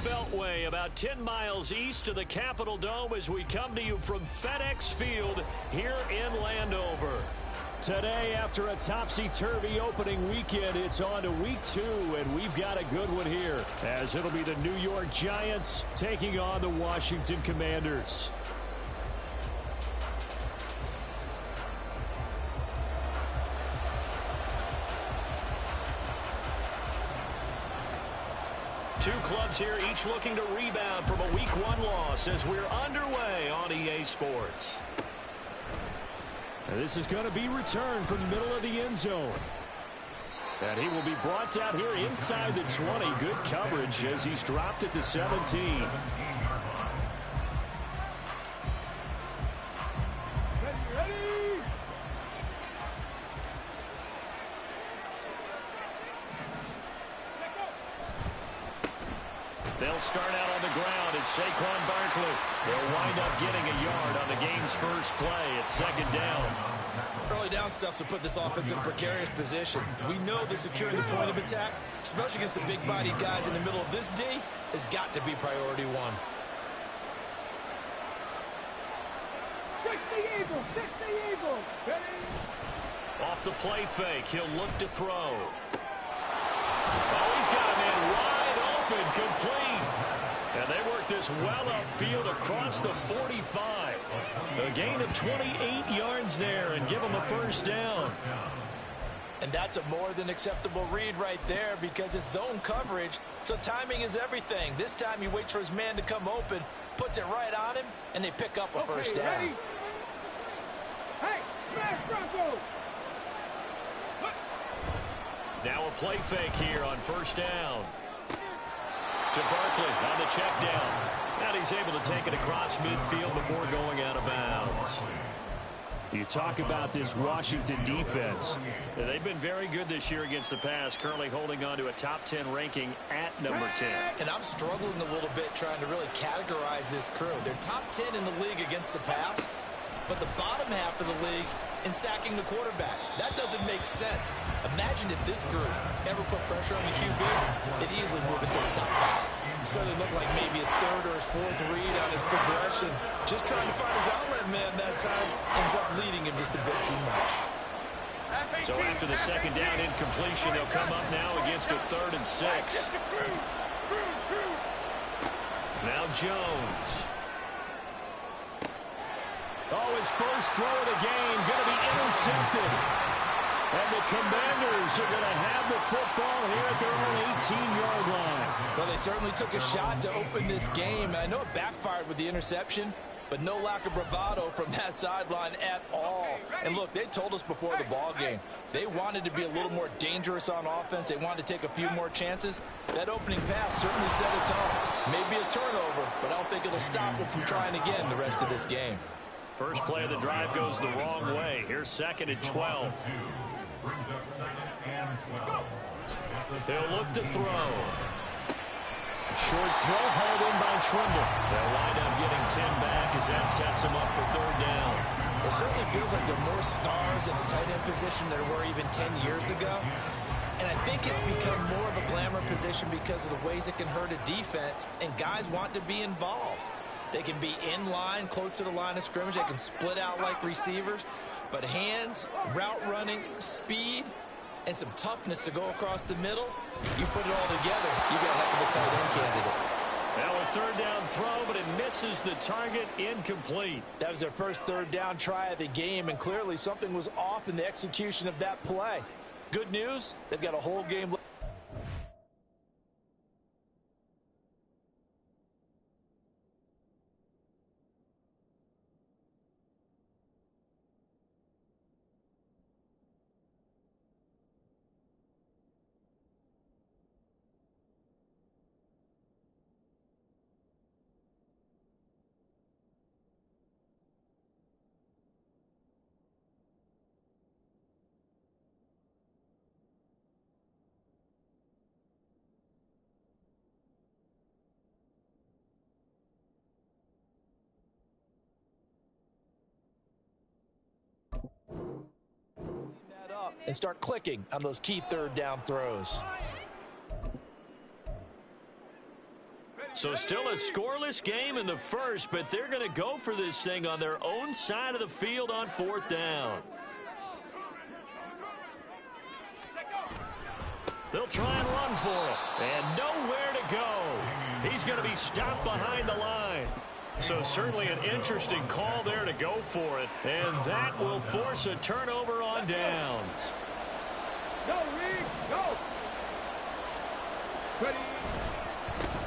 Beltway, about 10 miles east of the Capitol Dome as we come to you from FedEx Field here in Landover. Today, after a topsy-turvy opening weekend, it's on to week 2, and we've got a good one here, as it'll be the New York Giants taking on the Washington Commanders. Two clubs here, each looking to rebound from a Week 1 loss as we're underway on EA Sports. And this is going to be returned from the middle of the end zone. And he will be brought down here inside the 20. Good coverage as he's dropped at the 17. They'll start out on the ground. It's Saquon Barkley. They'll wind up getting a yard on the game's first play. It's second down. Early down stuff will put this offense in a precarious position. We know that securing the point of attack, especially against the big-bodied guys in the middle of this D, has got to be priority one. 60 Eagles, 60 Eagles. Off the play fake, he'll look to throw. Oh, he's got a man wide open, complete. And they work this well upfield across the 45. A gain of 28 yards there and give him a first down. And that's a more than acceptable read right there because it's zone coverage, so timing is everything. This time he waits for his man to come open, puts it right on him, and they pick up a first down. Ready? Hey, smash Bronco! Now a play fake here on first down. To Barkley on the check down. And he's able to take it across midfield before going out of bounds. You talk about this Washington defense. They've been very good this year against the pass, currently holding on to a top 10 ranking at number 10. And I'm struggling a little bit trying to really categorize this crew. They're top 10 in the league against the pass, but the bottom half of the league in sacking the quarterback. That doesn't make sense. Imagine if this group ever put pressure on the QB, they'd easily move into the top 5. Certainly looked like maybe his third or his fourth read on his progression. Just trying to find his outlet man that time. Ends up leading him just a bit too much. So after the second down incompletion, they'll come up now against a 3rd and 6. Now Jones. Oh, his first throw of the game going to be intercepted. And the Commanders are going to have the football here at their own 18-yard line. Well, they certainly took a shot to open this game. And I know it backfired with the interception, but no lack of bravado from that sideline at all. And look, they told us before the ball game, they wanted to be a little more dangerous on offense. They wanted to take a few more chances. That opening pass certainly set a tone. Maybe a turnover, but I don't think it'll stop them from trying again the rest of this game. First play of the drive goes the wrong way. Here's 2nd and 12. They'll look to throw. Short throw hauled in by Trimble. They'll wind up getting 10 back as that sets them up for 3rd down. It certainly feels like there are more stars at the tight end position than there were even 10 years ago. And I think it's become more of a glamour position because of the ways it can hurt a defense, and guys want to be involved. They can be in line, close to the line of scrimmage. They can split out like receivers. But hands, route running, speed, and some toughness to go across the middle, you put it all together, you got a heck of a tight end candidate. Now a 3rd down throw, but it misses the target, incomplete. That was their first 3rd down try of the game, and clearly something was off in the execution of that play. Good news, they've got a whole game left. And start clicking on those key 3rd down throws. So still a scoreless game in the first, but they're going to go for this thing on their own side of the field on 4th down. They'll try and run for it, and nowhere to go. He's going to be stopped behind the line. So certainly an interesting call there to go for it, and that will force a turnover on downs. Go, Reed, go. Ready.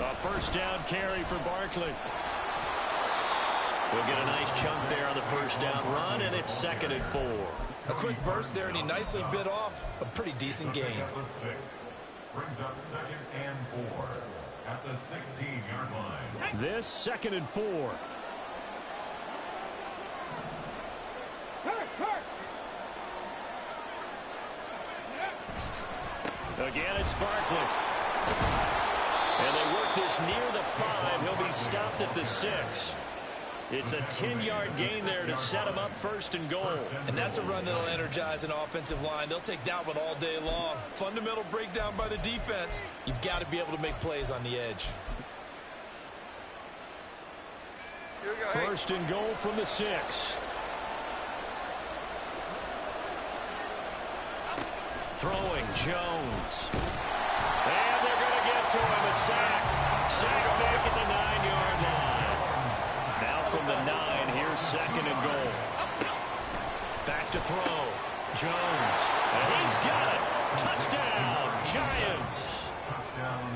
A first down carry for Barkley. We'll get a nice chunk there on the first down run, and it's 2nd and 4. A quick burst there, and he nicely bit off a pretty decent gain. Brings up 2nd and 4 at the 16-yard line. This 2nd and 4. Hurt. Again, it's Barkley. And they work this near the 5. He'll be stopped at the 6. It's a 10-yard gain there to set him up 1st and goal. And that's a run that'll energize an offensive line. They'll take that one all day long. Fundamental breakdown by the defense. You've got to be able to make plays on the edge. 1st and goal from the 6. Throwing Jones. And they're going to get to him. A sack. Sack back at the 9-yard line. Now from the 9, here's 2nd and goal. Back to throw. Jones. And he's got it. Touchdown, Giants.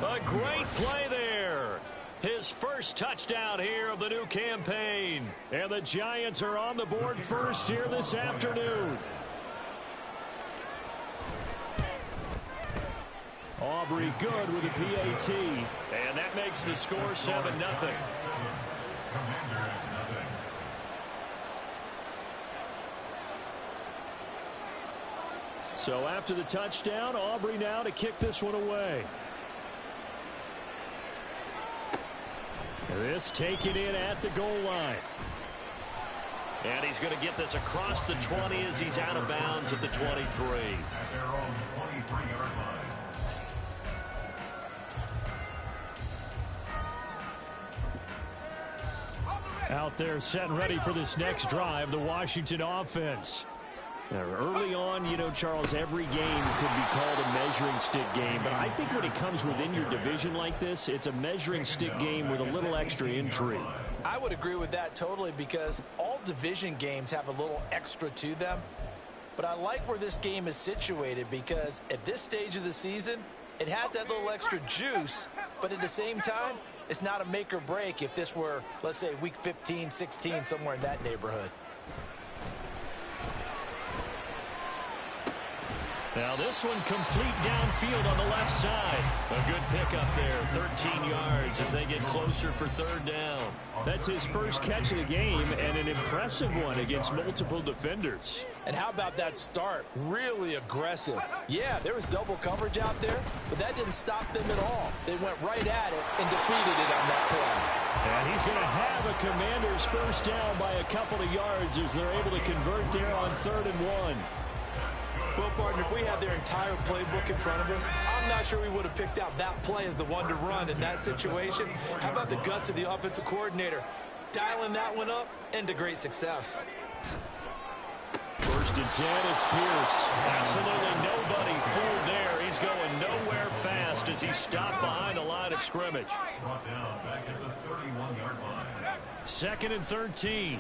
A great play there. His first touchdown here of the new campaign. And the Giants are on the board first here this afternoon. Aubrey good with a PAT. And that makes the score 7-0. So after the touchdown, Aubrey now to kick this one away. This taken in at the goal line. And he's going to get this across the 20 as he's out of bounds at the 23. At their own 23-yard line. Out there set and ready for this next drive, the Washington offense. Now, early on, you know, Charles, every game could be called a measuring stick game. But I think when it comes within your division like this, it's a measuring stick game with a little extra intrigue. I would agree with that totally because all division games have a little extra to them. But I like where this game is situated because at this stage of the season, it has that little extra juice. But at the same time, it's not a make or break if this were, let's say, week 15, 16, somewhere in that neighborhood. Now this one complete downfield on the left side. A good pickup there, 13 yards as they get closer for 3rd down. That's his first catch of the game and an impressive one against multiple defenders. And how about that start? Really aggressive. Yeah, there was double coverage out there, but that didn't stop them at all. They went right at it and defeated it on that play. And he's going to have a Commander's first down by a couple of yards as they're able to convert there on 3rd and 1. Well, partner, if we had their entire playbook in front of us, I'm not sure we would have picked out that play as the one to run in that situation. How about the guts of the offensive coordinator? Dialing that one up into great success. 1st and 10, it's Pierce. Absolutely nobody fooled there. He's going nowhere fast as he's stopped behind the line of scrimmage. Brought down back at the 31-yard line. 2nd and 13.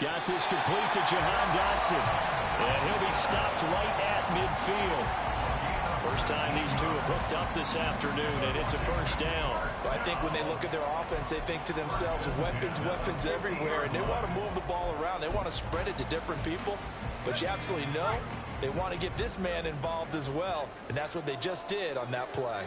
Got this complete to Jahan Dotson. And he'll be stopped right at midfield. First time these two have hooked up this afternoon, and it's a first down. Well, I think when they look at their offense, they think to themselves, weapons everywhere, and they want to move the ball around. They want to spread it to different people. But you absolutely know they want to get this man involved as well, and that's what they just did on that play.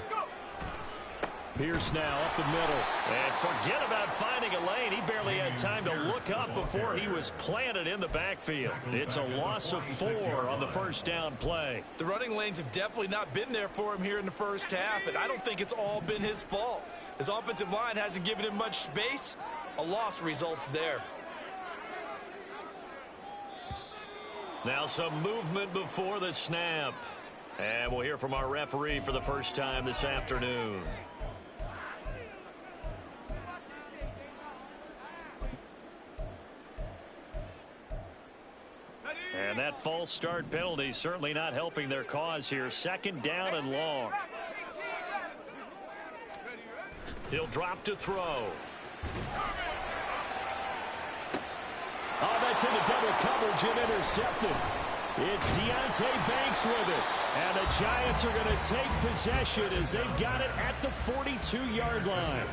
Pierce now up the middle. And forget about finding a lane. He barely had time to look up before he was planted in the backfield. It's a loss of 4 on the first down play. The running lanes have definitely not been there for him here in the first half, and I don't think it's all been his fault. His offensive line hasn't given him much space. A loss results there. Now some movement before the snap. And we'll hear from our referee for the first time this afternoon. And that false start penalty certainly not helping their cause here. Second down and long. He'll drop to throw. Oh, that's into double coverage and intercepted. It's Deonte Banks with it. And the Giants are going to take possession as they've got it at the 42-yard line.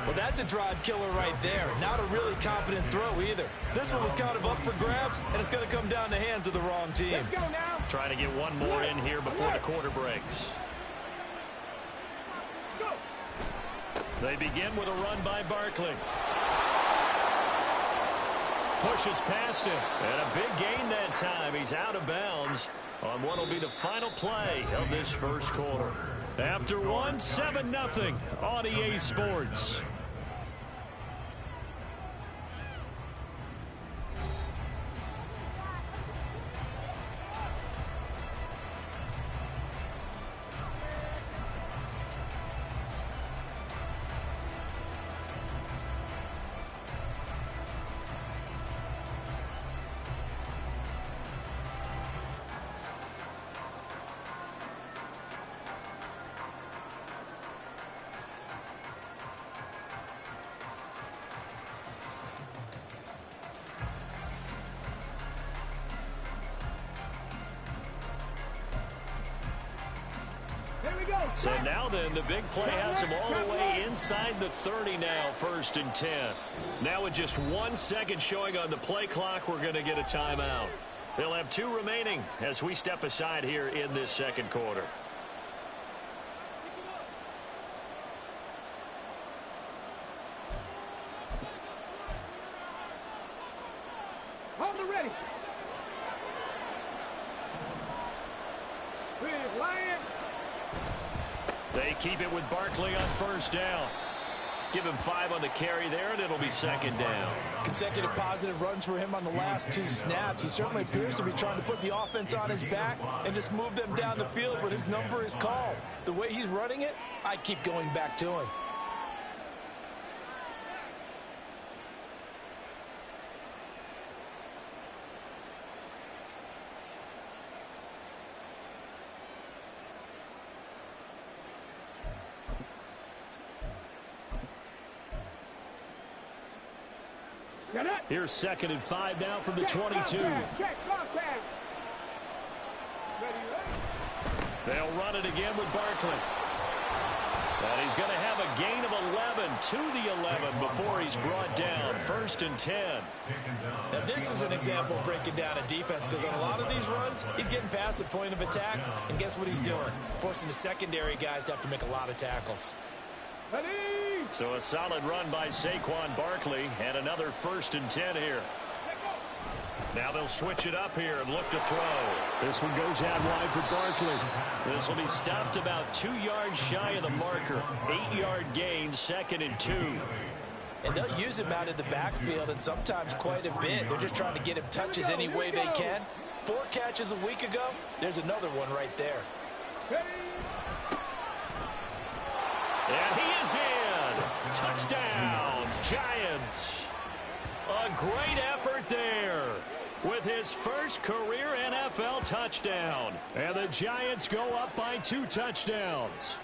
Well, that's a drive killer right there. Not a really confident throw either. This one was kind of up for grabs, and it's going to come down the hands of the wrong team. Let's go now. Trying to get one more in here before the quarter breaks. Let's go. They begin with a run by Barkley. Pushes past him. And a big gain that time. He's out of bounds on what will be the final play of this first quarter. After one, 7-0 on EA Sports. So now then, the big play has him all the way inside the 30 now, 1st and 10. Now with just 1 second showing on the play clock, we're going to get a timeout. They'll have 2 remaining as we step aside here in this second quarter. Hold it ready. Lions. They keep it with Barkley on 1st down. Give him 5 on the carry there, and it'll be 2nd down. Consecutive positive runs for him on the last 2 snaps. He certainly appears to be trying to put the offense on his back and just move them down the field, but his number is called. The way he's running it, I keep going back to him. Here's 2nd and 5 now from the 22. They'll run it again with Barkley. And he's going to have a gain of 11 to the 11 before he's brought down. 1st and 10. Now this is an example of breaking down a defense, because on a lot of these runs, he's getting past the point of attack, and guess what he's doing? Forcing the secondary guys to have to make a lot of tackles. So a solid run by Saquon Barkley, and another 1st and 10 here. Now they'll switch it up here and look to throw. This one goes out wide for Barkley. This will be stopped about 2 yards shy of the marker. 8-yard gain, 2nd and 2. And they'll use him out in the backfield, and sometimes quite a bit. They're just trying to get him touches any way they can. 4 catches a week ago. There's another one right there. And he is in. Touchdown, Giants. A great effort there with his first career NFL touchdown. And the Giants go up by 2 touchdowns.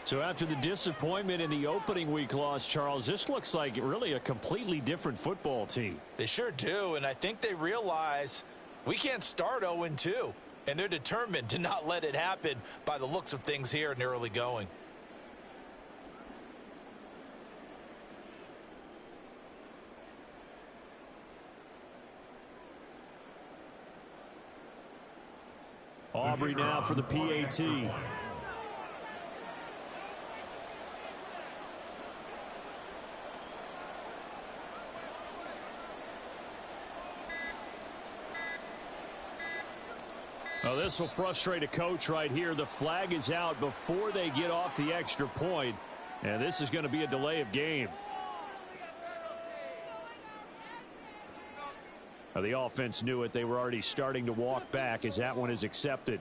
So after the disappointment in the opening week loss, Charles, this looks like really a completely different football team. They sure do, and I think they realize we can't start 0-2. And they're determined to not let it happen by the looks of things here in the early going. Aubrey now for the PAT. Oh, this will frustrate a coach right here. The flag is out before they get off the extra point, and this is going to be a delay of game. The offense knew it. They were already starting to walk back as that one is accepted.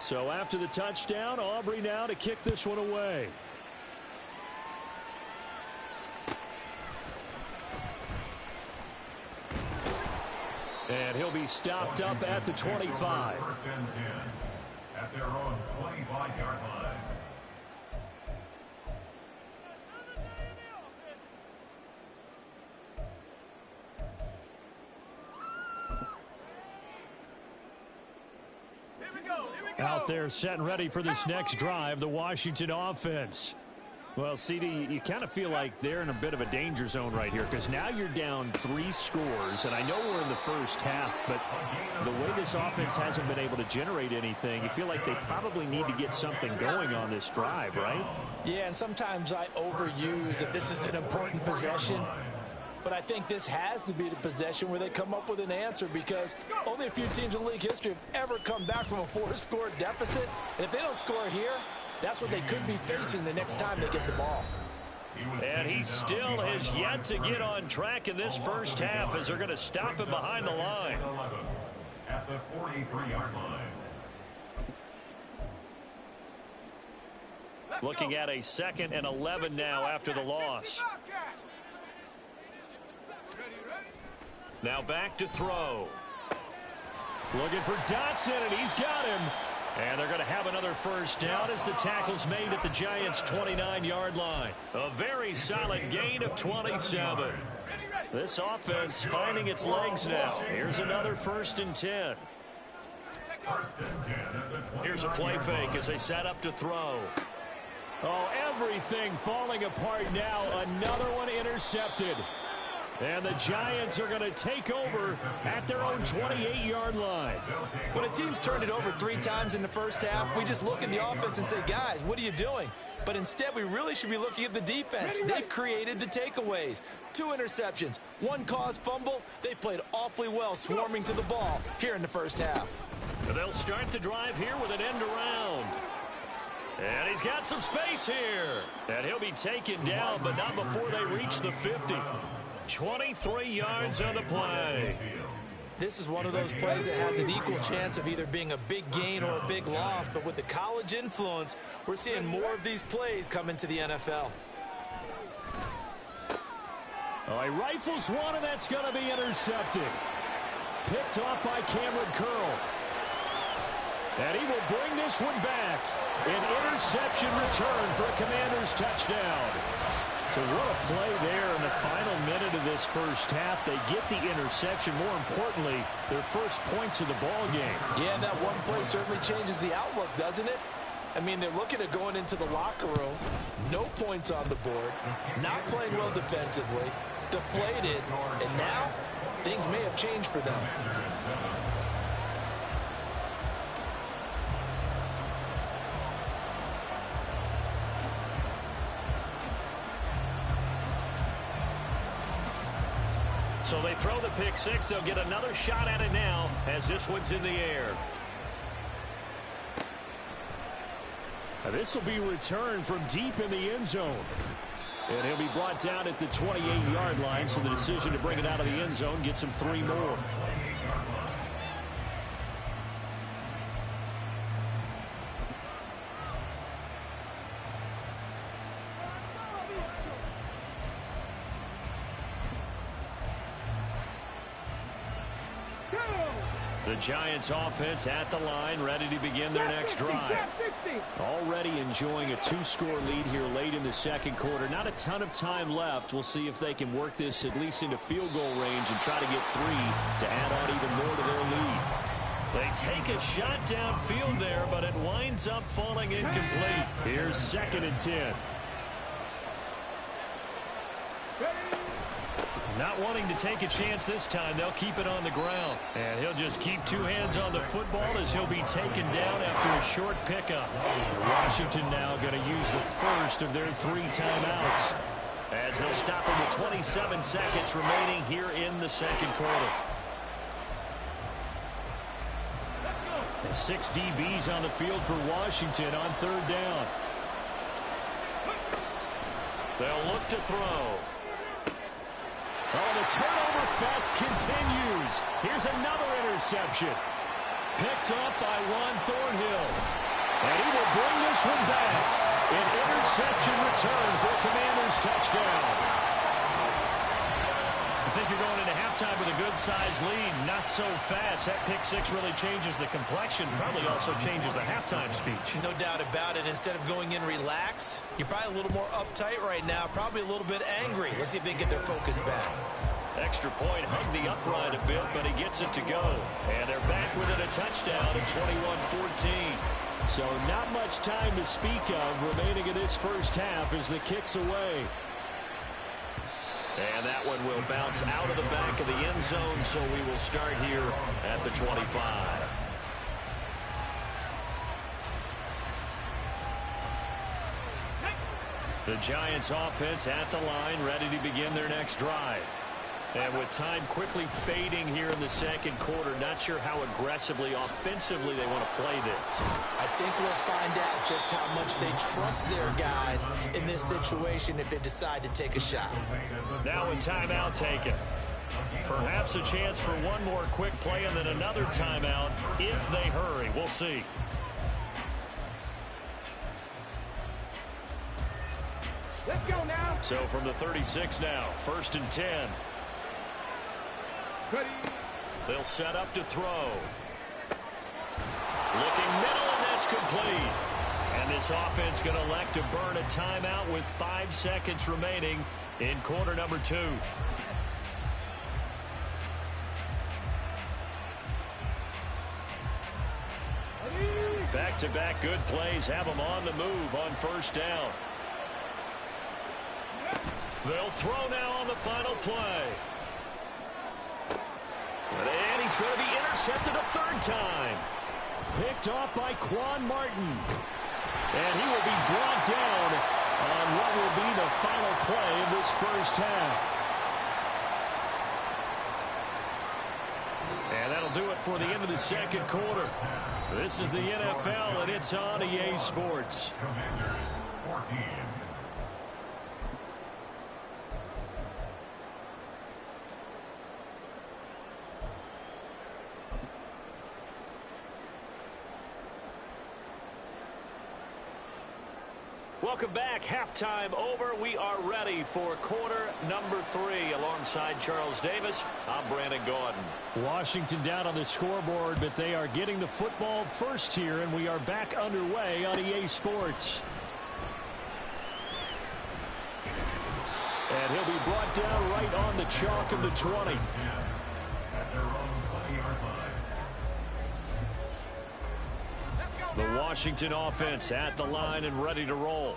So after the touchdown, Aubrey now to kick this one away. And he'll be stopped up at the 25. First and 10 at their own 25-yard line. Out there set and ready for this next drive, the Washington offense. Well, CD, you kind of feel like they're in a bit of a danger zone right here because now you're down 3 scores, and I know we're in the first half, but the way this offense hasn't been able to generate anything, you feel like they probably need to get something going on this drive, right? Yeah, and sometimes I overuse if this is an important possession. But I think this has to be the possession where they come up with an answer because only a few teams in league history have ever come back from a 4-score deficit. And if they don't score here, that's what they could be facing the next time they get the ball. And he still has yet to get on track in this first half as they're going to stop him behind the line. At the 43-yard line. Looking at a 2nd and 11 now after the loss. Now back to throw. Looking for Dotson, and he's got him. And they're going to have another first down as the tackle's made at the Giants' 29-yard line. A very solid gain of 27. This offense finding its legs now. Here's another 1st and 10. Here's a play fake as they set up to throw. Oh, everything falling apart now. Another one intercepted. And the Giants are going to take over at their own 28-yard line. When a team's turned it over 3 times in the first half, we just look at the offense and say, guys, what are you doing? But instead, we really should be looking at the defense. They've created the takeaways. 2 interceptions, 1 caused fumble. They played awfully well swarming to the ball here in the first half. They'll start the drive here with an end around. And he's got some space here. And he'll be taken down, but not before they reach the 50. 23 yards on the play. This is one of those plays that has an equal chance of either being a big gain or a big loss. But with the college influence, we're seeing more of these plays come into the NFL. Oh, he rifles one, and that's going to be intercepted. Picked off by Cameron Curl. And he will bring this one back. An interception return for a Commanders touchdown. So what a play there in the final minute of this first half. They get the interception. More importantly, their first points of the ball game. Yeah, that one play certainly changes the outlook, doesn't it? I mean, they're looking at going into the locker room. No points on the board. Not playing well defensively. Deflated. And now, things may have changed for them. So they throw the pick 6. They'll get another shot at it now as this one's in the air. Now this will be returned from deep in the end zone. And he'll be brought down at the 28-yard line, so the decision to bring it out of the end zone gets him 3 more. The Giants offense at the line, ready to begin their next drive. Already enjoying a 2-score lead here late in the second quarter. Not a ton of time left. We'll see if they can work this at least into field goal range and try to get 3 to add on even more to their lead. They take a shot downfield there, but it winds up falling incomplete. Here's 2nd and 10. Not wanting to take a chance this time, they'll keep it on the ground. And he'll just keep 2 hands on the football as he'll be taken down after a short pickup. Washington now going to use the first of their 3 timeouts as they'll stop him with 27 seconds remaining here in the second quarter. And 6 DBs on the field for Washington on 3rd down. They'll look to throw. Oh, the turnover fest continues. Here's another interception. picked up by Juan Thornhill. And he will bring this one back. An interception return for Commanders touchdown. I think you're going into halftime with a good-sized lead. Not so fast. That pick six really changes the complexion. Probably also changes the halftime speech. No doubt about it. Instead of going in relaxed, you're probably a little more uptight right now. Probably a little bit angry. Let's see if they get their focus back. Extra point, hugged the upright a bit, but he gets it to go. And they're back within a touchdown at 21-14. So not much time to speak of remaining in this first half as the kick's away. And that one will bounce out of the back of the end zone, so we will start here at the 25. The Giants offense at the line, ready to begin their next drive. And with time quickly fading here in the second quarter, not sure how aggressively, offensively they want to play this. I think we'll find out just how much they trust their guys in this situation if they decide to take a shot. Now a timeout taken. Perhaps a chance for one more quick play and then another timeout if they hurry. We'll see. Let's go now. So from the 36 now, 1st and 10. They'll set up to throw. Looking middle, and that's complete. And this offense going to elect to burn a timeout with 5 seconds remaining in quarter number 2. Back-to-back good plays have them on the move on 1st down. They'll throw now on the final play. And he's going to be intercepted a 3rd time. Picked off by Quan Martin. And he will be brought down on what will be the final play of this first half. And that'll do it for the end of the second quarter. This is the NFL, and it's on EA Sports. Commanders 14. Welcome back. Halftime over. We are ready for quarter number 3. Alongside Charles Davis, I'm Brandon Gaudin. Washington down on the scoreboard, but they are getting the football first here, and we are back underway on EA Sports. And he'll be brought down right on the chalk of the 20. At their own 20-yard line. The Washington offense at the line and ready to roll.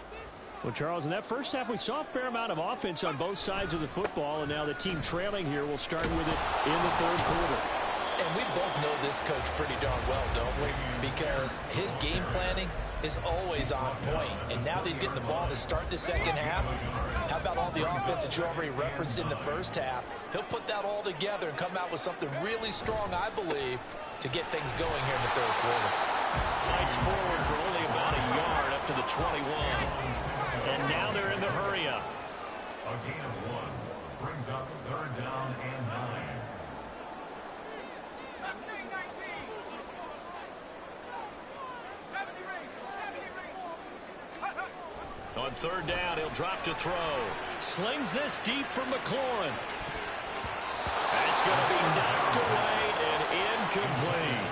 Well, Charles, in that first half, we saw a fair amount of offense on both sides of the football, and now the team trailing here will start with it in the 3rd quarter. And we both know this coach pretty darn well, don't we? Because his game planning is always on point. And now that he's getting the ball to start the second half, how about all the offense that you already referenced in the first half? He'll put that all together and come out with something really strong, I believe, to get things going here in the 3rd quarter. Fights forward for only about a yard up to the 21. And now they're in the hurry-up. A gain of 1 brings up 3rd down and 9. On 3rd down, he'll drop to throw. Slings this deep for McLaurin. That's going to be knocked away and incomplete.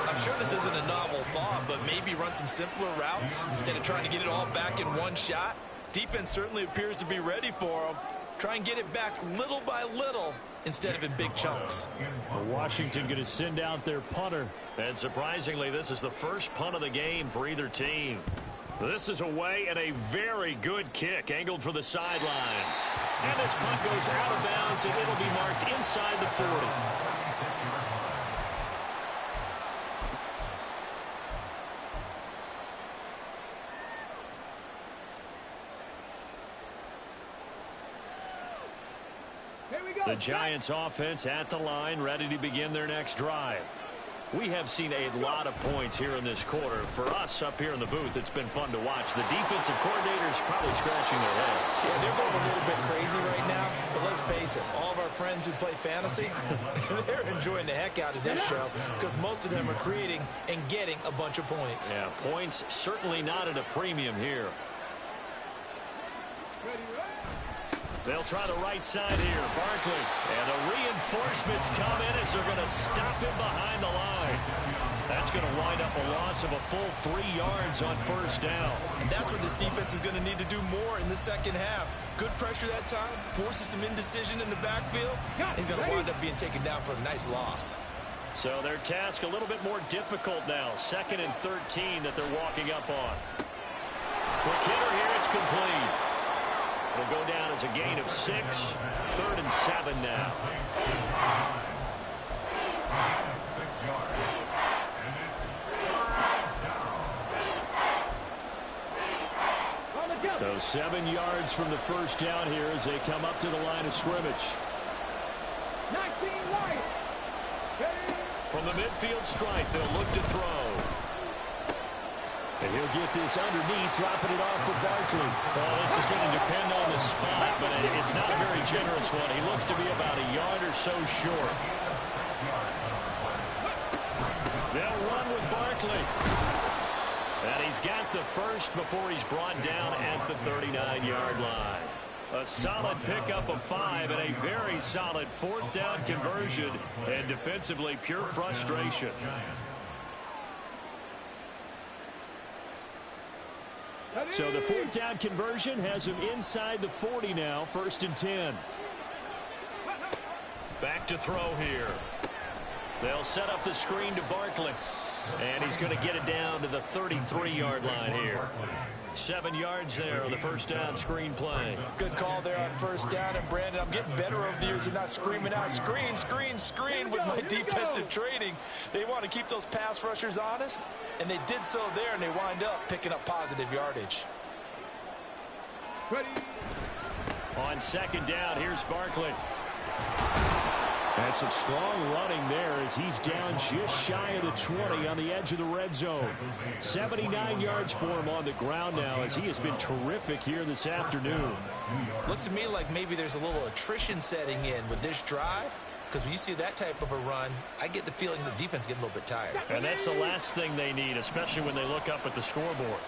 I'm sure this isn't a novel thought, but maybe run some simpler routes instead of trying to get it all back in one shot. Defense certainly appears to be ready for him. Try and get it back little by little instead of in big chunks. Washington going to send out their punter. And surprisingly, this is the first punt of the game for either team. This is away and a very good kick angled for the sidelines. And this punt goes out of bounds, and it'll be marked inside the 40. The Giants offense at the line, ready to begin their next drive. We have seen a lot of points here in this quarter. For us up here in the booth, it's been fun to watch. The defensive coordinators probably scratching their heads. Yeah, they're going a little bit crazy right now. But let's face it, all of our friends who play fantasy, they're enjoying the heck out of this show because most of them are creating and getting a bunch of points. Yeah, points certainly not at a premium here. They'll try the right side here. Barkley. And the reinforcements come in as they're going to stop him behind the line. That's going to wind up a loss of a full 3 yards on first down. And that's what this defense is going to need to do more in the second half. Good pressure that time. Forces some indecision in the backfield. He's going to wind up being taken down for a nice loss. So their task a little bit more difficult now. 2nd and 13 that they're walking up on. Quick hitter here. It's complete. It'll go down as a gain of 6. 3rd and 7 now. 6 yards. And it's so 7 yards from the first down here as they come up to the line of scrimmage. 19 right. From the midfield stripe, they'll look to throw. And he'll get this underneath, dropping it off for Barkley. Well, this is going to depend on the spot, but it's not a very generous one. He looks to be about a yard or so short. They'll run with Barkley. And he's got the first before he's brought down at the 39-yard line. A solid pickup of 5 and a very solid 4th down conversion. And defensively, pure frustration. So the 4th down conversion has him inside the 40 now, 1st and 10. Back to throw here. They'll set up the screen to Barkley. And he's going to get it down to the 33-yard line here. 7 yards there on the first down screen play. Good call there on first down. And, Brandon, I'm getting better over the years of not screaming out, screen, screen, screen with my defensive training. They want to keep those pass rushers honest, and they did so there, and they wind up picking up positive yardage. Ready. On 2nd down, here's Barkley. And some strong running there as he's down just shy of the 20 on the edge of the red zone. 79 yards for him on the ground now as he has been terrific here this afternoon. Looks to me like maybe there's a little attrition setting in with this drive, because when you see that type of a run, I get the feeling the defense getting a little bit tired. And that's the last thing they need, especially when they look up at the scoreboard.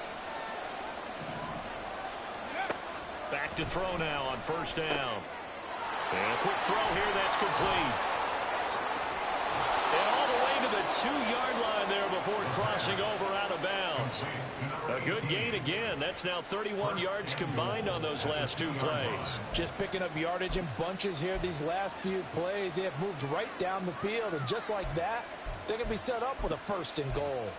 Back to throw now on first down. And a quick throw here, that's complete. And all the way to the 2-yard line there before crossing over out of bounds. A good gain again. That's now 31 yards combined on those last 2 plays. Just picking up yardage in bunches here these last few plays. They have moved right down the field, and just like that, they're going to be set up with a 1st and goal.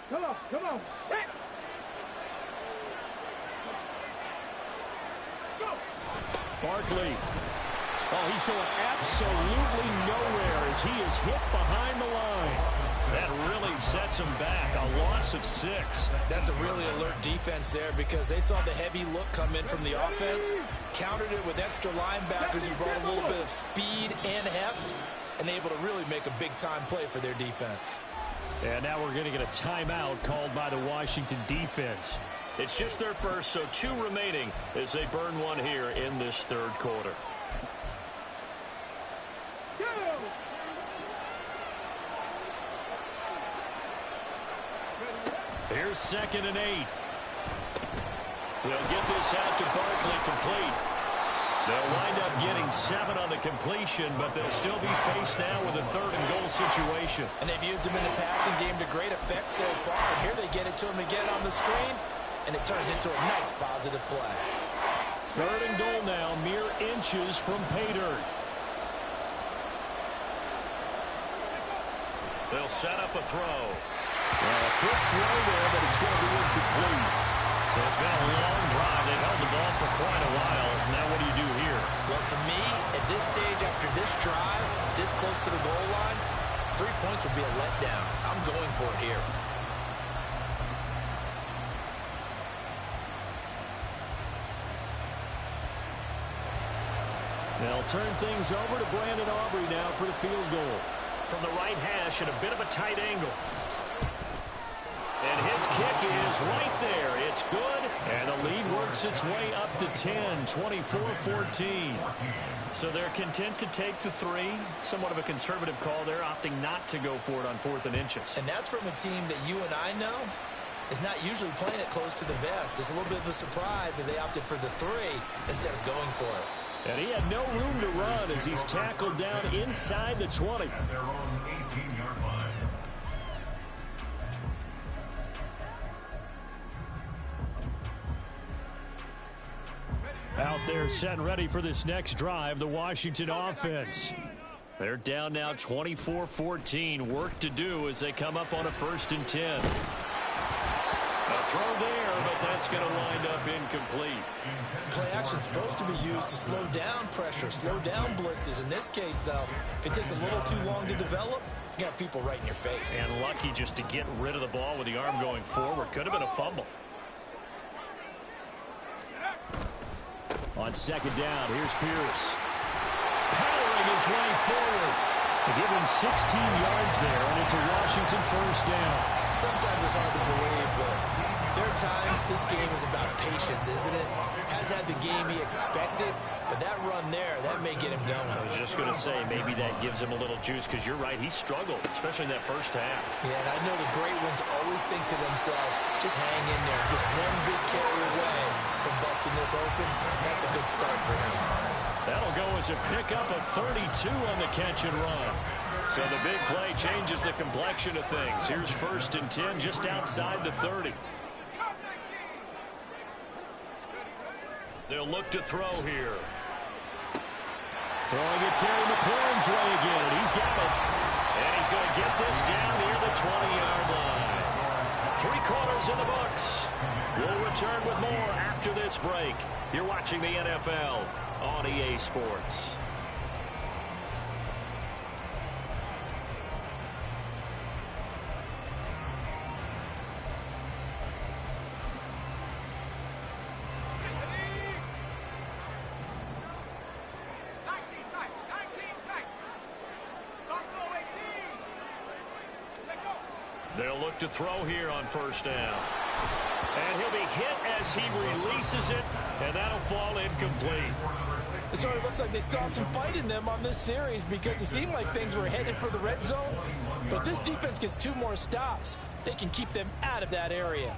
Come on, come on. Hey. Let's go. Barkley. Oh, he's going absolutely nowhere as he is hit behind the line. That really sets him back. A loss of 6. That's a really alert defense there because they saw the heavy look come in from the offense, countered it with extra linebackers who brought a little bit of speed and heft, and able to really make a big-time play for their defense. And now we're going to get a timeout called by the Washington defense. It's just their first, so 2 remaining as they burn one here in this 3rd quarter. Here's 2nd and 8. They'll get this out to Barkley complete. They'll wind up getting 7 on the completion, but they'll still be faced now with a 3rd and goal situation. And they've used him in the passing game to great effect so far. And here they get it to him again on the screen, and it turns into a nice positive play. 3rd and goal now, mere inches from pay dirt. They'll set up a throw. A quick throw there, but it's going to be incomplete. So it's been a long drive. They've held the ball for quite a while. Now what do you do here? Well, to me, at this stage, after this drive, this close to the goal line, 3 points would be a letdown. I'm going for it here. They'll turn things over to Brandon Aubrey now for the field goal. From the right hash at a bit of a tight angle. And his kick is right there. It's good. And the lead works its way up to 10, 24-14. So they're content to take the three. Somewhat of a conservative call there, opting not to go for it on 4th and inches. And that's from a team that you and I know is not usually playing it close to the vest. It's a little bit of a surprise that they opted for the 3 instead of going for it. And he had no room to run as he's tackled down inside the 20. At their own 18-yard line. Out there set and ready for this next drive, the Washington offense. They're down now 24-14. Work to do as they come up on a 1st and 10. A throw there, but that's going to wind up incomplete. Play action is supposed to be used to slow down pressure, slow down blitzes. In this case, though, if it takes a little too long to develop, you got people right in your face. And lucky just to get rid of the ball with the arm going forward. Could have been a fumble. On 2nd down, here's Pierce. Powering his way forward. They give him 16 yards there, and it's a Washington 1st down. Sometimes it's hard to believe, but there are times this game is about patience, isn't it? Has had the game he expected, but that run there, that may get him going. I was just going to say, maybe that gives him a little juice, because you're right, he struggled, especially in that 1st half. Yeah, and I know the great ones always think to themselves, just hang in there, just one big carry away from busting this open. That's a good start for him. That'll go as a pickup of 32 on the catch and run. So the big play changes the complexion of things. Here's 1st and 10 just outside the 30. They'll look to throw here. Throwing it Terry McLaurin's way again, and he's got it. And he's going to get this down near the 20-yard line. 3/4 in the books. We'll return with more after this break. You're watching the NFL on EA Sports. They'll look to throw here on 1st down. And he'll be hit as he releases it, and that'll fall incomplete. It sort of looks like they still have some fight in them on this series because it seemed like things were headed for the red zone. But if this defense gets 2 more stops, they can keep them out of that area.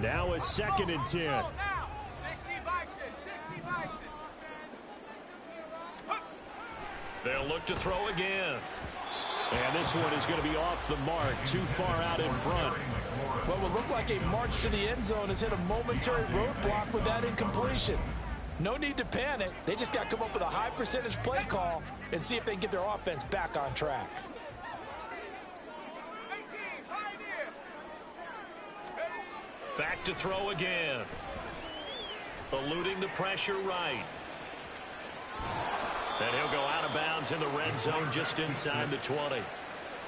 Now a 2nd and 10. They'll look to throw again. And this one is going to be off the mark, too far out in front. What will look like a march to the end zone has hit a momentary roadblock with that incompletion. No need to panic. They just got to come up with a high percentage play call and see if they can get their offense back on track. Back to throw again. Eluding the pressure right. And he'll go out of bounds in the red zone just inside the 20.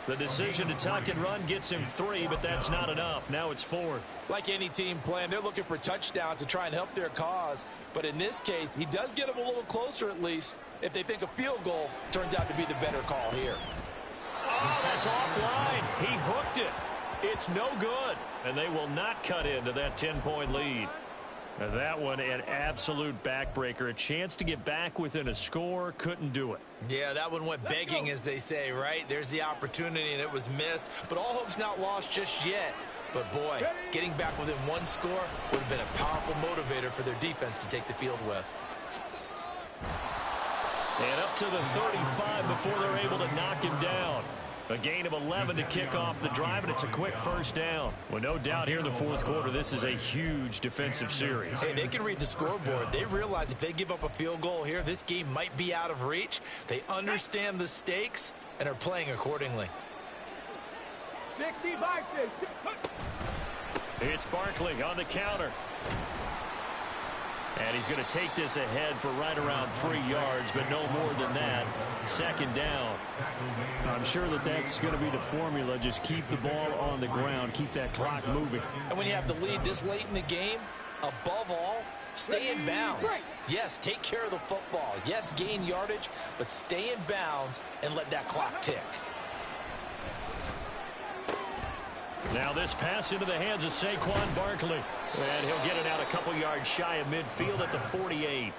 The decision to tuck and run gets him 3, but that's not enough. Now it's 4th. Like any team playing, they're looking for touchdowns to try and help their cause. But in this case, he does get them a little closer at least if they think a field goal turns out to be the better call here. Oh, that's offline. He hooked it. It's no good. And they will not cut into that 10-point lead. And that one, an absolute backbreaker. A chance to get back within a score, couldn't do it. Yeah, that one went begging, as they say, right? There's the opportunity, and it was missed. But all hope's not lost just yet. But, boy, getting back within 1 score would have been a powerful motivator for their defense to take the field with. And up to the 35 before they're able to knock him down. A gain of 11 to kick off the drive, and it's a quick 1st down. Well, no doubt here in the 4th quarter, this is a huge defensive series. Hey, they can read the scoreboard. They realize if they give up a field goal here, this game might be out of reach. They understand the stakes and are playing accordingly. 65. It's Barkley on the counter. And he's going to take this ahead for right around 3 yards, but no more than that. Second down. I'm sure that that's going to be the formula. Just keep the ball on the ground. Keep that clock moving. And when you have the lead this late in the game, above all, stay in bounds. Yes, take care of the football. Yes, gain yardage, but stay in bounds and let that clock tick. Now this pass into the hands of Saquon Barkley. And he'll get it out a couple yards shy of midfield at the 48.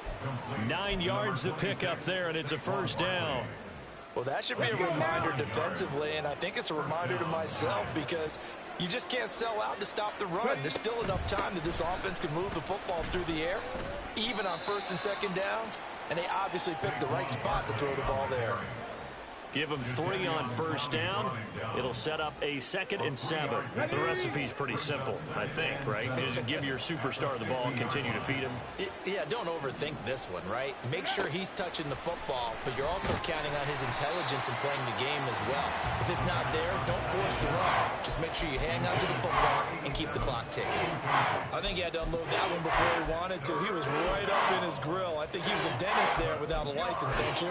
9 yards to pick up there, and it's a first down. Well, that should be a reminder defensively, and I think it's a reminder to myself because you just can't sell out to stop the run. There's still enough time that this offense can move the football through the air, even on first and second downs, and they obviously picked the right spot to throw the ball there. Give him 3 on first down. It'll set up a 2nd and 7. The recipe's pretty simple, I think, right? Just give your superstar the ball and continue to feed him. Yeah, don't overthink this one, right? Make sure he's touching the football, but you're also counting on his intelligence in playing the game as well. If it's not there, don't force the run. Just make sure you hang on to the football and keep the clock ticking. I think he had to unload that one before he wanted to. He was right up in his grill. I think he was a dentist there without a license, don't you?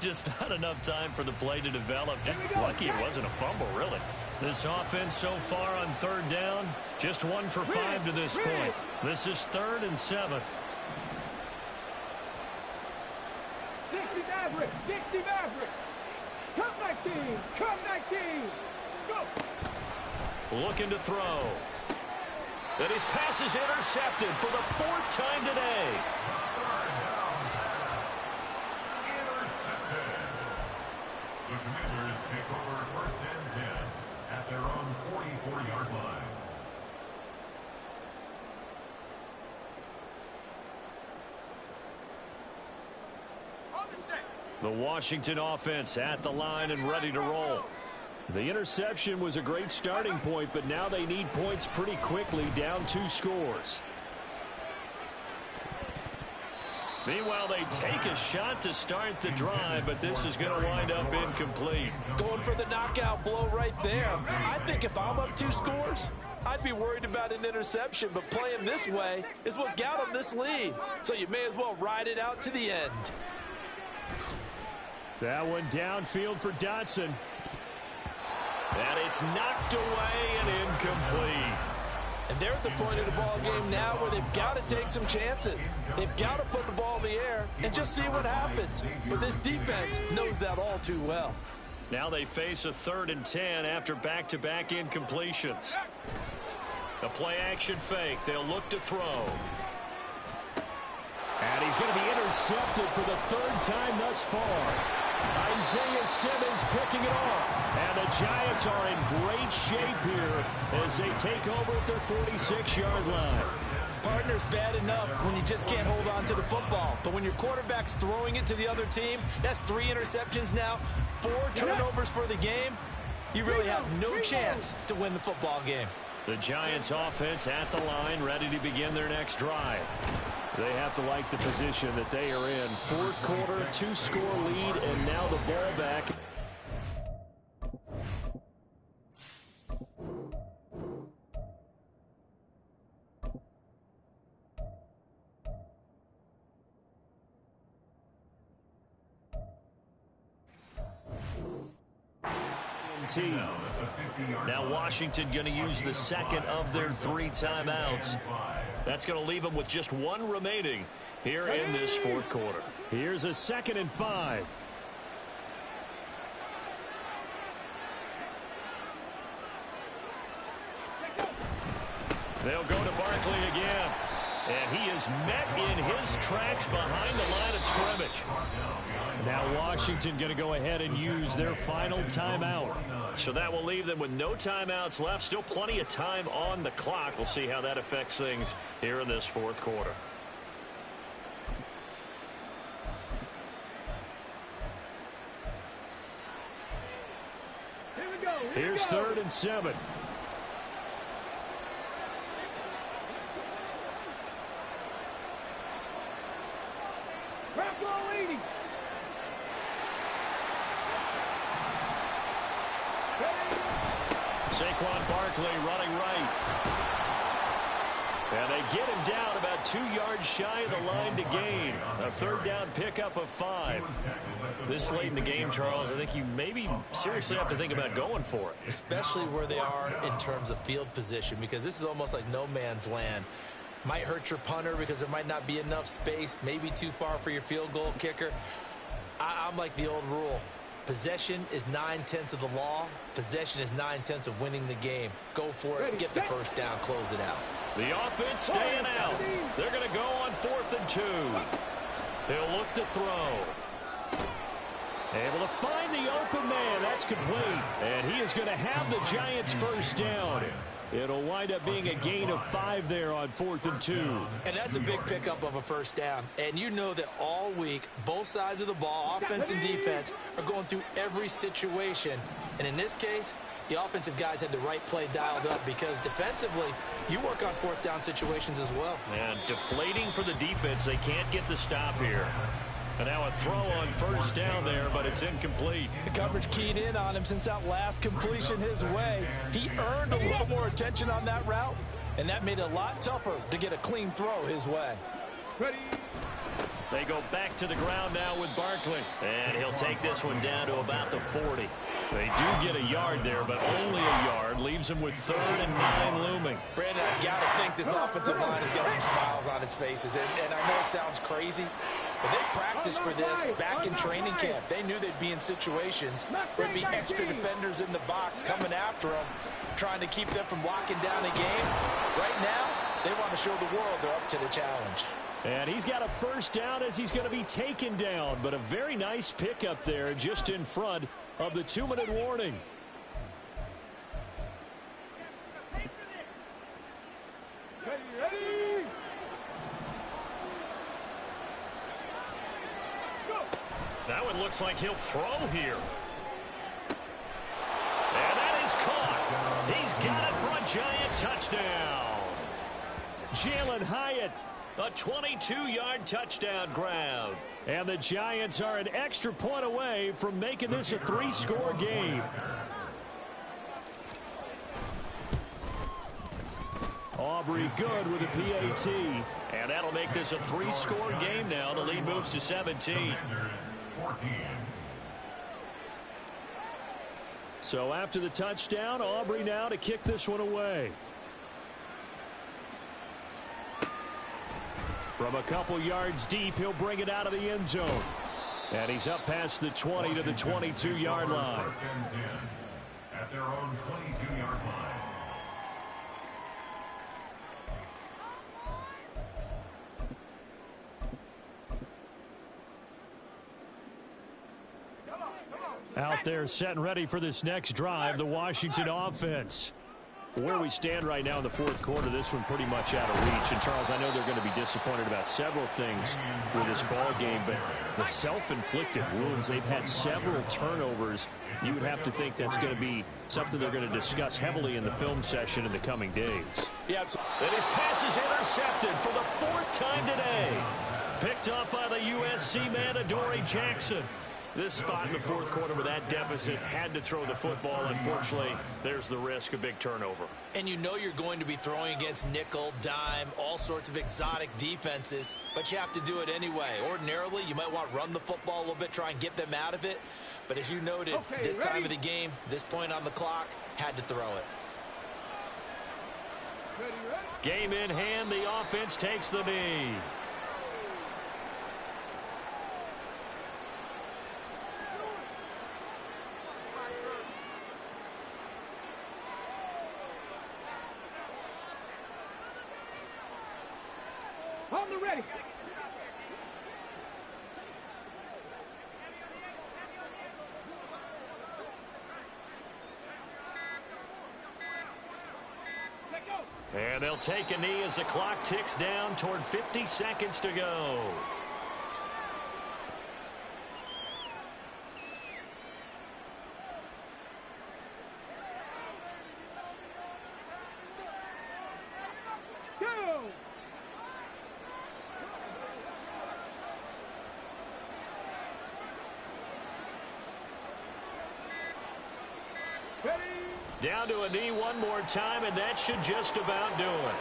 Just not enough time for the play to develop. Just lucky it wasn't a fumble, really. This offense so far on 3rd down, just 1 for 5 to this point. This is 3rd and 7. 60 Maverick, 60 Maverick. Come 19, come 19. Go. Looking to throw. And his pass is intercepted for the 4th time today. The Commanders take over 1st and 10 at their own 44-yard line. The Washington offense at the line and ready to roll. The interception was a great starting point, but now they need points pretty quickly, down 2 scores. Meanwhile, they take a shot to start the drive, but this is going to wind up incomplete. Going for the knockout blow right there. I think if I'm up 2 scores, I'd be worried about an interception, but playing this way is what got them this lead. So you may as well ride it out to the end. That one downfield for Dotson. And it's knocked away and incomplete. And they're at the point of the ball game now where they've got to take some chances. They've got to put the ball in the air and just see what happens. But this defense knows that all too well. Now they face a 3rd and 10 after back-to-back incompletions. A play-action fake. They'll look to throw. And he's going to be intercepted for the 3rd time thus far. Isaiah Simmons picking it off. And the Giants are in great shape here as they take over at their 46-yard line. Partner's bad enough when you just can't hold on to the football. But when your quarterback's throwing it to the other team, that's 3 interceptions now, 4 turnovers for the game. You really have no chance to win the football game. The Giants offense at the line, ready to begin their next drive. They have to like the position that they are in. 4th quarter, 2-score lead, and now the ball back. Now Washington going to use the 2nd of their 3 timeouts. That's going to leave them with just 1 remaining here in this 4th quarter. Here's a 2nd and 5. They'll go to Barkley again. And he is met in his tracks behind the line of scrimmage. Now Washington going to go ahead and use their final timeout. So that will leave them with no timeouts left. Still plenty of time on the clock. We'll see how that affects things here in this 4th quarter. Here we go. Here's 3rd and 7. Crack roll 80. Saquon Barkley running right. And they get him down about 2 yards shy of the line to gain. A third down pickup of 5. This late in the game, Charles, I think you maybe seriously have to think about going for it. Especially where they are in terms of field position, because this is almost like no man's land. Might hurt your punter because there might not be enough space, maybe too far for your field goal kicker. I'm like the old rule. Possession is 9/10 of the law. Possession is 9/10 of winning the game. Go for it. Get the first down. Close it out. The offense staying out. They're going to go on 4th and 2. He'll look to throw. Able to find the open man. That's complete. And he is going to have the Giants first down. It'll wind up being a gain of 5 there on 4th and 2. And that's a big pickup of a first down. And you know that all week, both sides of the ball, offense and defense, are going through every situation. And in this case, the offensive guys had the right play dialed up, because defensively, you work on 4th down situations as well. And deflating for the defense. They can't get the stop here. And now a throw on first down there, but it's incomplete. The coverage keyed in on him since that last completion his way. He earned a little more attention on that route, and that made it a lot tougher to get a clean throw his way. Ready. They go back to the ground now with Barkley. And he'll take this one down to about the 40. They do get a yard there, but only a yard. Leaves them with 3rd and 9 looming. Brandon, I've got to think this offensive line has got some smiles on its faces. And I know it sounds crazy, but they practiced for this back in training camp. They knew they'd be in situations where there'd be extra defenders in the box coming after them, trying to keep them from locking down a game. Right now, they want to show the world they're up to the challenge. And he's got a first down as he's going to be taken down. But a very nice pickup there just in front of the 2-minute warning. Ready. Let's go. That one looks like he'll throw here. And that is caught. He's got it for a Giant touchdown. Jalen Hyatt. A 22-yard touchdown grab. And the Giants are an extra point away from making this a 3-score game. Aubrey good with a PAT. And that'll make this a 3-score game now. The lead moves to 17. So after the touchdown, Aubrey now to kick this one away. From a couple yards deep, he'll bring it out of the end zone. And he's up past the 20 to the 22-yard line. At their own 22-yard line. Out there set and ready for this next drive, the Washington offense. Where we stand right now in the 4th quarter, this one pretty much out of reach. And, Charles, I know they're going to be disappointed about several things with this ball game, but the self-inflicted wounds, they've had several turnovers. You would have to think that's going to be something they're going to discuss heavily in the film session in the coming days. Yeah, and his pass is intercepted for the 4th time today. Picked up by the USC man, Adoree Jackson. This spot in the 4th quarter with that deficit, had to throw the football. Unfortunately, there's the risk of big turnover. And you know you're going to be throwing against nickel, dime, all sorts of exotic defenses, but you have to do it anyway. Ordinarily, you might want to run the football a little bit, try and get them out of it. But as you noted, this time of the game, this point on the clock, had to throw it. Game in hand, the offense takes the knee. On the ready. And they'll take a knee as the clock ticks down toward 50 seconds to go. Down to a knee one more time, and that should just about do it.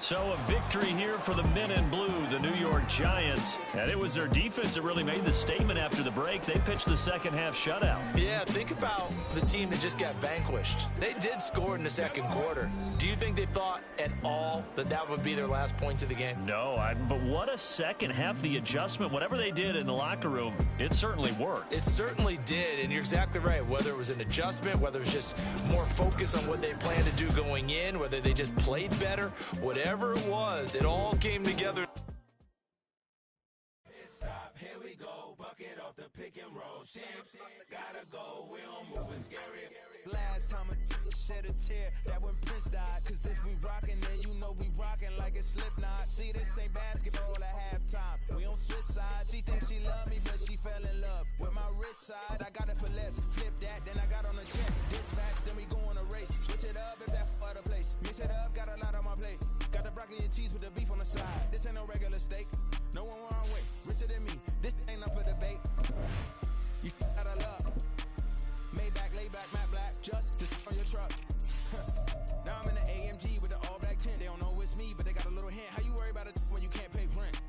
So a victory here for the men in blue, the New York Giants. And it was their defense that really made the statement after the break. They pitched the second half shutout. Yeah, think about the team that just got vanquished. They did score in the second quarter. Do you think they thought at all that that would be their last points of the game? No, but what a second half. The adjustment, whatever they did in the locker room, it certainly worked. It certainly did, and you're exactly right. Whether it was an adjustment, whether it was just more focus on what they planned to do going in, whether they just played better, whatever it was, it all came together. Stop, here we go, bucket off the pick and roll. Champs, gotta go, we don't move it scary. Last time a shed a tear, that when Prince died. Cause if we rockin', then you know we rockin' like it's Slipknot. See, this ain't basketball at halftime. We on switch sides. She thinks she love me, but she fell in love with my rich side. I got it for less. Flip that, then I got on a jet. Dispatch, then we go on a race. Switch it up if that other place. Mix it up, got a lot on my plate. Got the broccoli and cheese with the beef on the side. This ain't no regular steak. No one wrong way. Richer than me. This ain't up for debate. You out of luck. Maybach, lay back, matte black. Just on your truck. Now I'm in the AMG with the all black tint. They don't know it's me, but they got a little hint. How you worry about it when you can't pay rent?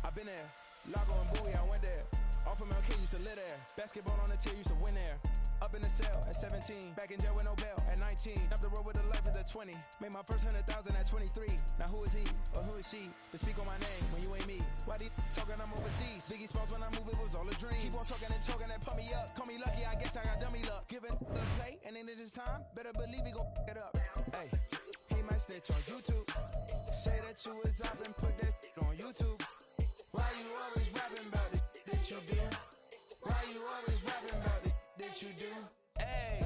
I've been there. Lago and Bowie, I went there. Off of MLK, used to live there. Basketball on the tier, used to win there. Up in the cell at 17. Back in jail with no bail at 19. Up the road with the life is at 20. Made my first 100,000 at 23. Now who is he or who is she to speak on my name when you ain't me? Why they talking I'm overseas? Biggie Smalls when I move it was all a dream. Keep on talking and talking and pump me up. Call me lucky, I guess I got dummy luck. Giving a play and then it is time. Better believe he gon' it up. Hey, he might snitch on YouTube. Say that you was up and put that on YouTube. Why you always rapping about it that you do? Why you always rapping about it that you do? Hey,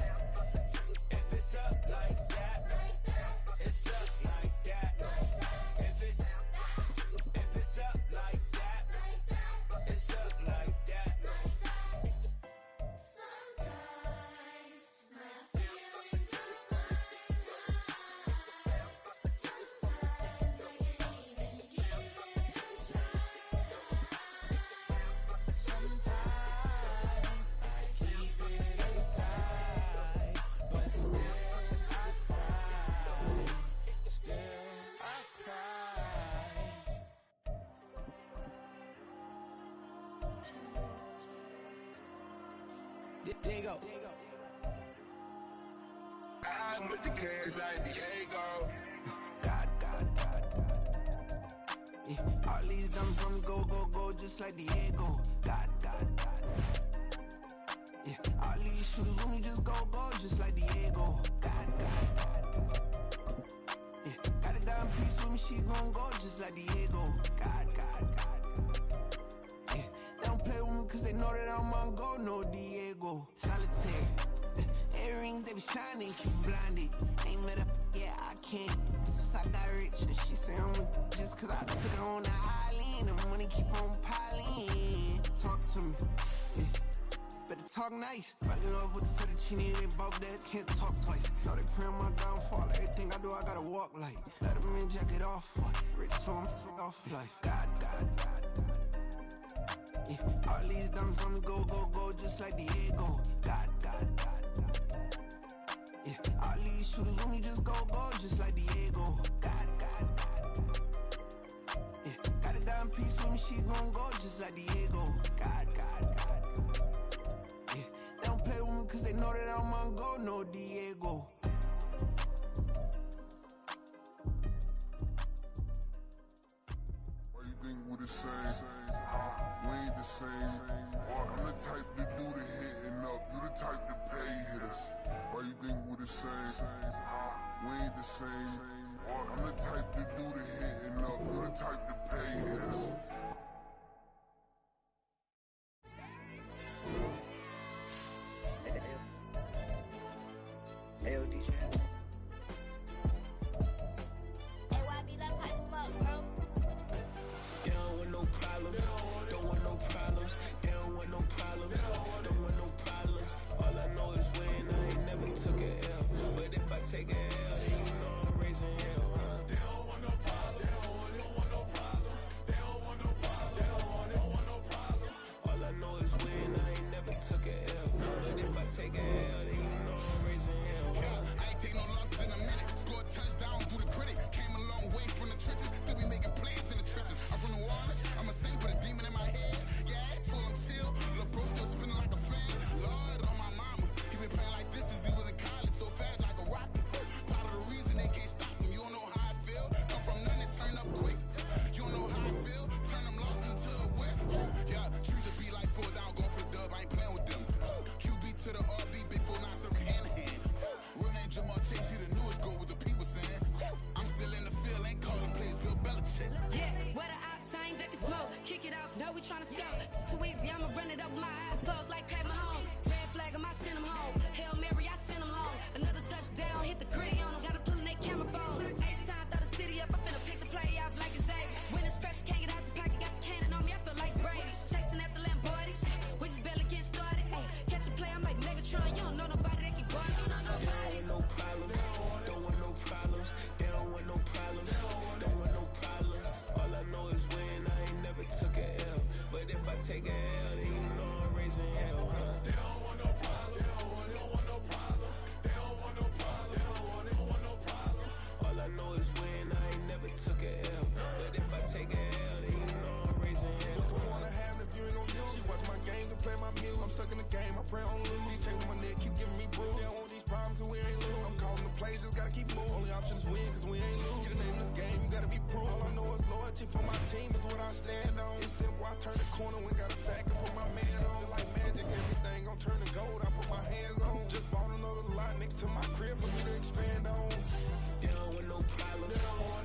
if it's up like that, it's up like that. If it's up like that, it's up like that. Sometimes my feelings are mine. Sometimes I can't even give it a try. Sometimes I keep it inside, but still I cry. Still I cry. There you go. I with the cash like Diego. God. Yeah. All these dumps on go, just like Diego. God. Yeah. All these shooters when we just go, just like Diego. God. Yeah. Got a dime piece with me, she gon' go just like Diego. God. Yeah. They don't play with me cause they know that I'm on go, no Diego. Solitaire. Earrings, they be shining, keep blinded. Ain't met up, yeah, I can't. Since I got rich, and she say I'm just cause I took her on the island. The money keep on piling. Talk to me, yeah. Better talk nice. Fucking up with the fettuccine, they both dead, can't talk twice. Know they pray on my downfall, everything I do, I gotta walk like. Let them in, jacket off, rich, so I'm off life. God. Yeah. All these dumps on me go, just like Diego. God. Yeah. All these shooters when we just go, just like Diego. God. Yeah. Got a dime piece with me, she gon' go just like Diego. God. Yeah. They don't play with me cause they know that I'm on go, no Diego. Why you think we the same? We ain't the same. I'm the type to do the hitting up. You the type to pay hitters. Why you think we the same? We ain't the same. I'm the type to do the hitting up. You the type to pay hitters. Hey, DJ. AYB, let pipe him up, bro. They don't want no problems. Don't want no problems. They don't want no problems. Don't want no problems. All I know is win. I ain't never took an L. But if I take an L, then you know I'm raising hell, huh? They don't want no problems. They don't want no problems. They don't want no we tryna score. Too easy, I'ma run it up with my eyes closed like Pat Mahomes. Red flag, I send him home. Hail Mary, I send him long. Another touchdown, hit the gritty on him. Gotta pull in that camera phone. H-time, throw the city up. I finna pick the play off like it's Xavier. When it's pressure, can't get out the pocket. Got the cannon on me, I feel like Brady. Chasing at the Lamborghini. We just barely get started. Ay, catch a play, I'm like Megatron. You don't know nobody that can guard me. You know nobody. No problems, don't want no problems. They don't want no problems, don't want no problems. All I know is win, I ain't never took a L. But if I take a L, then you know I'm raising hell, huh? They don't want no problems, they don't want no problems. They don't want no problems, they don't want no problems. All I know is win, I ain't never took a L. But if I take a L, then you know I'm raising hell. What's the one I have if you ain't gon' use? She watch my games and play my music. I'm stuck in the game, I pray on lose. These chains on my neck keep giving me bruise. They don't want these problems cause we ain't lose. I'm calling the plays, just gotta keep moving. Only option is win cause we ain't lose. Get a name in this game, you gotta be proof. All I know is loyalty for my team is what I stand on. It's simple, I turn the corner when got a sack and put my man on. Like magic, everything gon' turn to gold, I put my hands on. Just bought another lot next to my crib for me to expand on. They don't want no problems,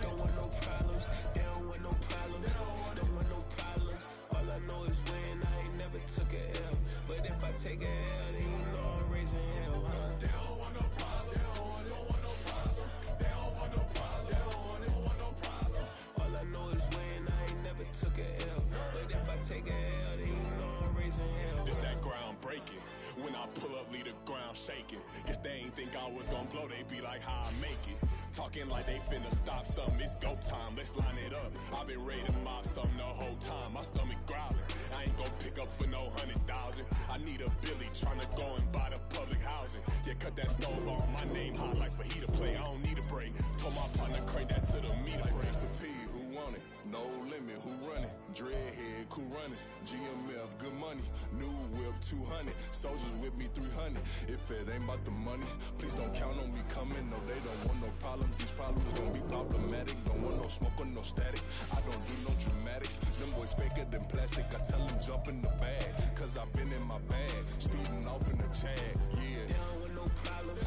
don't want no problems. They don't want no problems, don't want no problems. All I know is win, I ain't never took a L. But if I take a L, then you know I'm raising hell, huh? They don't want no problems, they don't want no problems. They don't want no problems, they don't want no problems. All I know is win, I ain't never took a L. But if I take a L, then you know I'm raising hell. It's that ground breaking. When I pull up, leave the ground shaking. Guess they ain't think I was gonna blow, they be like, how I make it. Talking like they finna stop something, it's go time, let's line it up. I've been ready to mob something the whole time, my stomach growling. I ain't gon' pick up for no 100,000. I need a Billy tryna go and buy the public housing. Yeah, cut that stove on, my name hot like fajita play, I don't need a break. Told my partner crank that to the meter break. The P, who want it? No limit, who run it? Dreadhead, cool runners, GMF, good money. New whip, 200, soldiers with me, 300. If it ain't about the money, please don't count on me coming. No, they don't want no problems. These problems gon' be problematic. Don't want no smoke or no static. I don't do no dramatics. Them boys faker than plastic. I tell them jump in the bag, cause I've been in my bag. Speeding off in the Jag, yeah. They don't want no problems.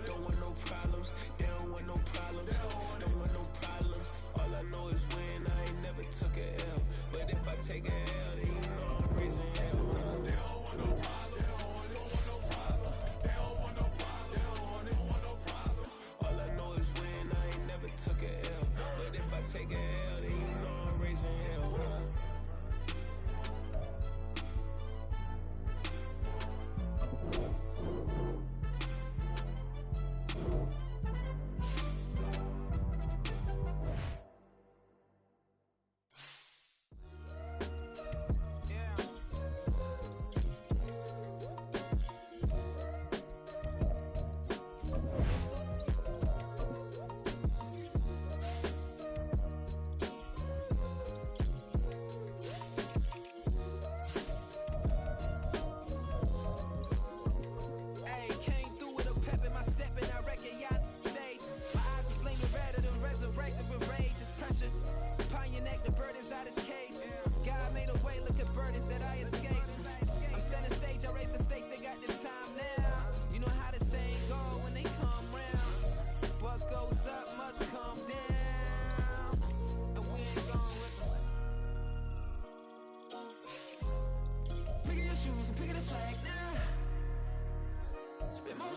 Don't want no problems. They don't want no problems. Don't want no problems. All I know is win. I ain't never took a L. But if I take a L, then you know I'm raising hell, huh? They don't want no problems. They don't want no problems. They don't want no problems. They don't want no problems. All I know is win. I ain't never took a L. But if I take a L, then you know I'm raising hell, huh?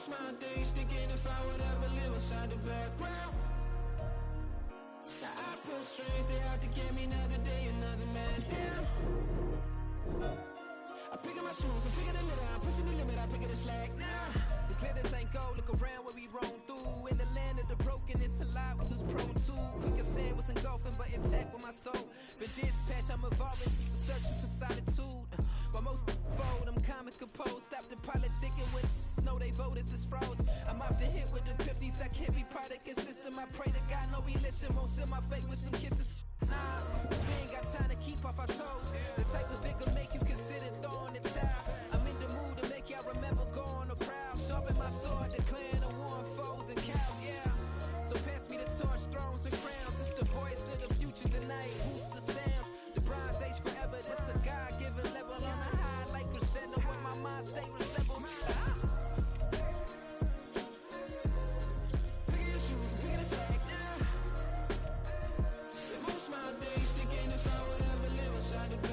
My days thinking if I would ever live inside the background. Now I pull strings, they out to get me another day, another man down. I pick up my shoes, I'm picking the litter, I'm pushing the limit, I pick it a slack now. The glitters ain't gold, look around where we roam through. In the land of the broken, it's a lot we was prone to. Quick as sand was engulfing, but intact with my soul. But dispatch, I'm evolving, searching for solitude. While most fold, I'm comic composed. Stop the politicking when know they voters is froze. I'm off the hit with the 50s. I can't be product and system. I pray to God, no, he listen. Won't seal my fate with some kisses. Nah, cause we ain't got time to keep off our toes. The type of vigor make you consider throwing the towel. I'm in the mood to make y'all remember going the proud. Sharpen my sword, declaring the war on foes and cows, yeah. So pass me the torch, thrones and crowns. It's the voice of the future tonight. Who's the sounds? The Bronze Age forever. This a God-given level on a high like crescendo when my mind state resembles. Pick your shoes and pick it a sack now. And most my days thinking if I would ever live inside the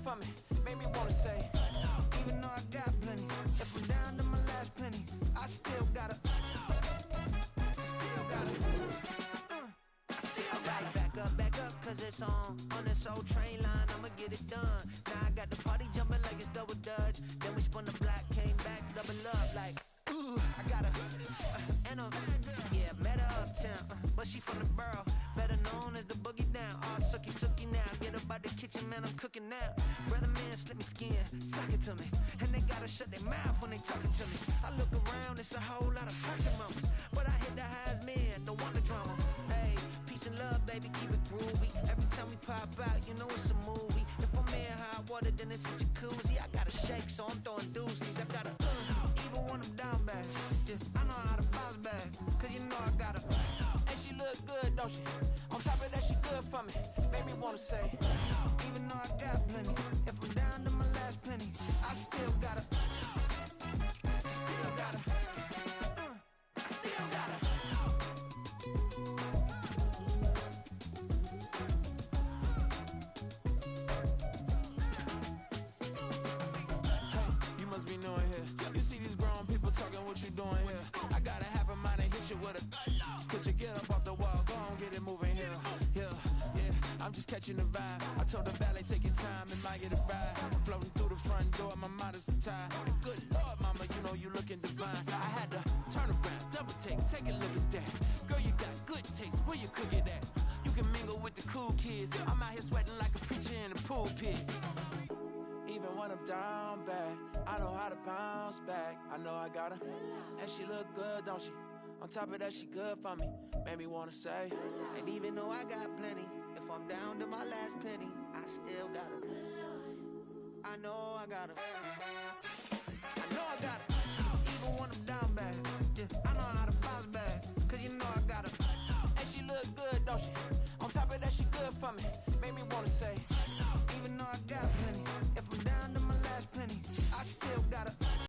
for me, made me wanna say, even though I got plenty, if I'm down to my last penny, I still gotta, back up, cause it's on this old train line, I'ma get it done. Now I got the party jumping like it's double dutch. Then we spun the block, came back, double up like, ooh, I got a, and a, yeah, met her uptown, but she from the borough, better known as the boogie down. All sucky now, get up out the kitchen, man, I'm cooking now. Brother man, slip me skin, suck it to me, and they gotta shut their mouth when they talking to me. I look around, it's a whole lot of fussing mamas, but I hit the highs men, don't want the drama. Hey, peace and love, baby, keep it groovy. Every time we pop out, you know it's a movie. If I'm in hot water, then it's a jacuzzi. I gotta shake, so I'm throwing deuces. I gotta, even when I'm down bad, yeah, I know how to bounce back, cause you know I gotta, and she look good, don't she? On top of that, she good for me, made me wanna say, even though I got plenty, if I'm down to my last penny, I still gotta, still gotta, still gotta. Be knowing here. You see these grown people talking, what you doing here? I gotta have a mind to hit you with a stitch you, get up off the wall, go on, get it moving here. Yeah, I'm just catching the vibe. I told the valet, take your time and might get a ride. Floating through the front door, my modest attire. Good Lord, mama, you know you looking divine. I had to turn around, double take a look at that. Girl, you got good taste, where you cook it at? You can mingle with the cool kids. I'm out here sweating like a preacher in the pulpit. Even when I'm down bad, I know how to bounce back. I know I gotta, and she look good, don't she? On top of that, she good for me, made me wanna say, and even though I got plenty, if I'm down to my last penny, I still gotta, I know I gotta, even when I'm down bad, yeah, I know how to bounce back, cause you know I gotta, and she look good, don't she? On top of that, she good for me, made me wanna say,